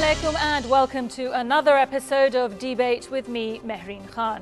alaikum and welcome to another episode of Debate with me, Mehreen Khan.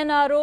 NRO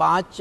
5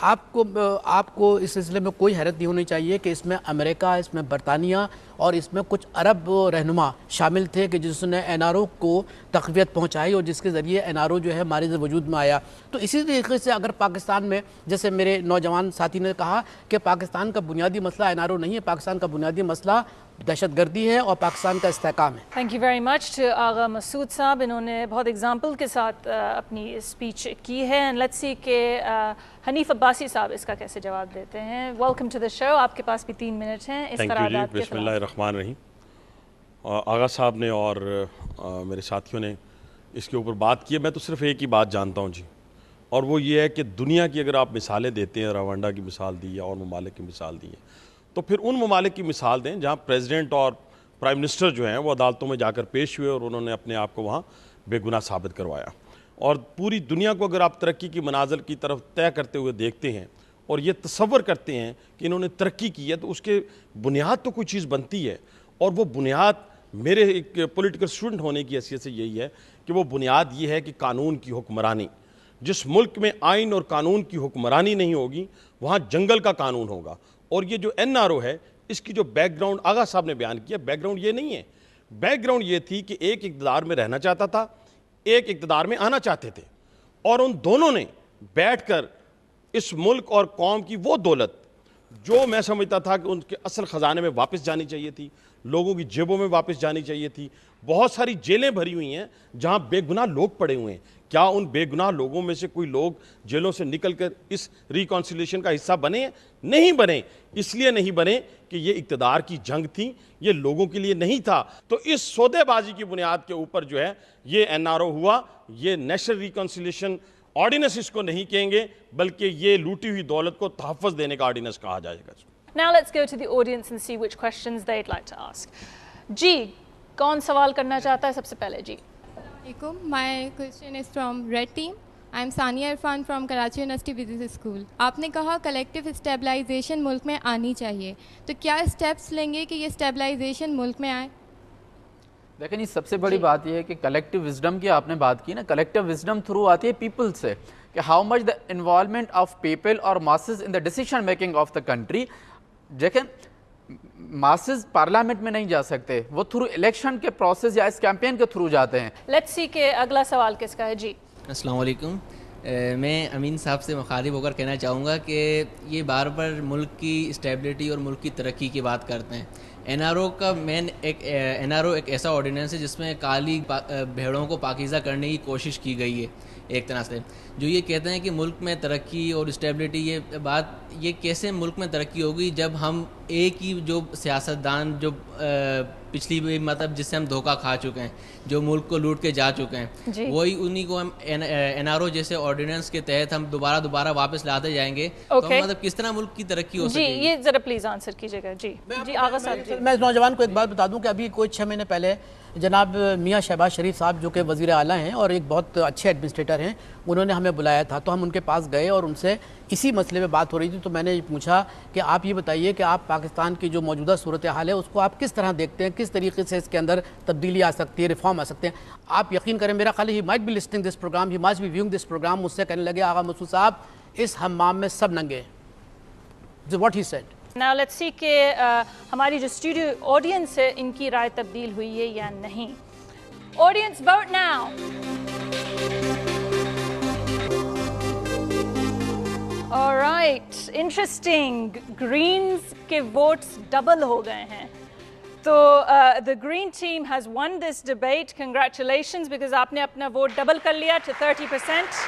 آپ کو اس سلسلے میں کوئی حیرت نہیں ہونی چاہیے کہ اس میں امریکہ، اس میں برطانیہ اور اس میں کچھ عرب رہنما شامل تھے کہ جس نے این آر او کو تقویت پہنچائی اور جس کے ذریعے این آر او جو ہے مارز وجود میں آیا. تو اسی طریقے سے اگر پاکستان میں، جیسے میرے نوجوان ساتھی نے کہا کہ پاکستان کا بنیادی مسئلہ این آر او نہیں ہے، پاکستان کا بنیادی مسئلہ دہشت گردی ہے اور پاکستان کا استحکام ہے. تھینک یو ویری مچ آغا مسعود صاحب. انہوں نے بہت ایگزامپل کے ساتھ اپنی اسپیچ کی ہے. اینڈ لیٹس سی کہ حنیف عباسی صاحب اس کا کیسے جواب دیتے ہیں. ویلکم ٹو دا شو. آپ کے پاس بھی 3 منٹ ہیں اس قرارداد کے. بسم اللہ الرحمن الرحیم. آغا صاحب نے اور میرے ساتھیوں نے اس کے اوپر بات کی ہے. میں تو صرف ایک ہی بات جانتا ہوں جی، اور وہ یہ ہے کہ دنیا کی اگر آپ مثالیں دیتے ہیں، روانڈا کی مثال دی ہے اور ممالک کی مثال دی ہے، تو پھر ان ممالک کی مثال دیں جہاں پریزیڈنٹ اور پرائم منسٹر جو ہیں وہ عدالتوں میں جا کر پیش ہوئے اور انہوں نے اپنے آپ کو وہاں بے گناہ ثابت کروایا. اور پوری دنیا کو اگر آپ ترقی کی منازل کی طرف طے کرتے ہوئے دیکھتے ہیں اور یہ تصور کرتے ہیں کہ انہوں نے ترقی کی ہے، تو اس کے بنیاد تو کوئی چیز بنتی ہے. اور وہ بنیاد میرے ایک پولیٹیکل اسٹوڈنٹ ہونے کی حیثیت سے یہی ہے کہ وہ بنیاد یہ ہے کہ قانون کی حکمرانی. جس ملک میں آئین اور قانون کی حکمرانی نہیں ہوگی وہاں جنگل کا قانون ہوگا. اور یہ جو این آر او ہے، اس کی جو بیک گراؤنڈ آغا صاحب نے بیان کیا، بیک گراؤنڈ یہ نہیں ہے. بیک گراؤنڈ یہ تھی کہ ایک اقتدار میں رہنا چاہتا تھا، ایک اقتدار میں آنا چاہتے تھے، اور ان دونوں نے بیٹھ کر اس ملک اور قوم کی وہ دولت جو میں سمجھتا تھا کہ ان کے اصل خزانے میں واپس جانی چاہیے تھی، لوگوں کی جیبوں میں واپس جانی چاہیے تھی. بہت ساری جیلیں بھری ہوئی ہیں جہاں بے گناہ لوگ پڑے ہوئے ہیں. کیا ان بے گناہ لوگوں میں سے کوئی لوگ جیلوں سے نکل کر اس ریکانسیلیشن کا حصہ بنے ہیں؟ نہیں بنے. اس لیے نہیں بنے کہ یہ اقتدار کی جنگ تھی، یہ لوگوں کے لیے نہیں تھا. تو اس سودے بازی کی بنیاد کے اوپر جو ہے یہ این آر او ہوا. یہ نیشنل ریکانسیلیشن آرڈیننس اس کو نہیں کہیں گے، بلکہ یہ لوٹی ہوئی دولت کو تحفظ دینے کا آرڈیننس کہا جائے گا. Now let's go to the audience and see which questions they'd like to ask. جی کون سوال کرنا چاہتا ہے سب سے پہلے؟ جی My question is from Red Team. I am Sania Irfan from Karachi University Business School. آپ نے کہا کلیکٹیو اسٹیبلائزیشن ملک میں آنی چاہیے، تو کیا اسٹیپس لیں گے کہ یہ اسٹیبلائزیشن ملک میں آئے؟ دیکھیں سب سے بڑی بات یہ ہے کہ کلیکٹیو وزڈم کی آپ نے بات کی نا. کلیکٹیو وزڈم تھرو آتی ہے پیپل سے، کہ how much the involvement of people or masses in the decision making of the country. دیکھیں ماسز پارلیمنٹ میں نہیں جا سکتے، وہ تھرو الیکشن کے پروسیس یا اس کیمپین کے تھرو جاتے ہیں. لیٹس سی کہ اگلا سوال کس کا ہے. جی السلام علیکم. میں امین صاحب سے مخاطب ہو کر کہنا چاہوں گا کہ یہ بار بار ملک کی اسٹیبلٹی اور ملک کی ترقی کی بات کرتے ہیں. این آر او کا این آر او ایک ایسا آرڈیننس ہے جس میں کالی بھیڑوں کو پاکیزہ کرنے کی کوشش کی گئی ہے ایک طرح سے. جو یہ کہتے ہیں کہ ملک میں ترقی اور اسٹیبلٹی، یہ بات یہ کیسے ملک میں ترقی ہوگی جب ہم ایک ہی جو سیاستدان جو پچھلی مطلب جس سے ہم دھوکہ کھا چکے ہیں، جو ملک کو لوٹ کے جا چکے ہیں، وہی انہی کو ہم این آر او جیسے آرڈیننس کے تحت ہم دوبارہ واپس لاتے جائیں گے، تو مطلب کس طرح ملک کی ترقی ہو سکے گی؟ جی یہ ذرا پلیز آنسر کیجیے گا. جی آغا صاحب. میں اس نوجوان کو ایک بات بتا دوں کہ ابھی کوئی 6 مہینے پہلے جناب میاں شہباز شریف صاحب جو کہ وزیر اعلیٰ ہیں اور ایک بہت اچھے ایڈمنسٹریٹر ہیں، انہوں نے ہمیں بلایا تھا. تو ہم ان کے پاس گئے اور ان سے اسی مسئلے میں بات ہو رہی تھی. تو میں نے پوچھا کہ آپ یہ بتائیے کہ آپ پاکستان کی جو موجودہ صورتحال ہے اس کو آپ کس طرح دیکھتے ہیں، کس طریقے سے اس کے اندر تبدیلی آ سکتی ہے، ریفارم آ سکتے ہیں. آپ یقین کریں، میرا خیال ہے he might be listening this program, he might be viewing this program. مجھ سے کہنے لگے آغا مسعود صاحب اس حمام میں سب ننگے ہیں. What he said. Now let's see کہ ہماری جو اسٹوڈیو آڈینس ہے ان کی رائے تبدیل ہوئی ہے یا نہیں. Audience vote now. Alright, interesting. Greens کے votes ڈبل ہو گئے ہیں. تو the green team has won this debate. Congratulations because آپ نے اپنا ووٹ ڈبل کر لیا to 30%.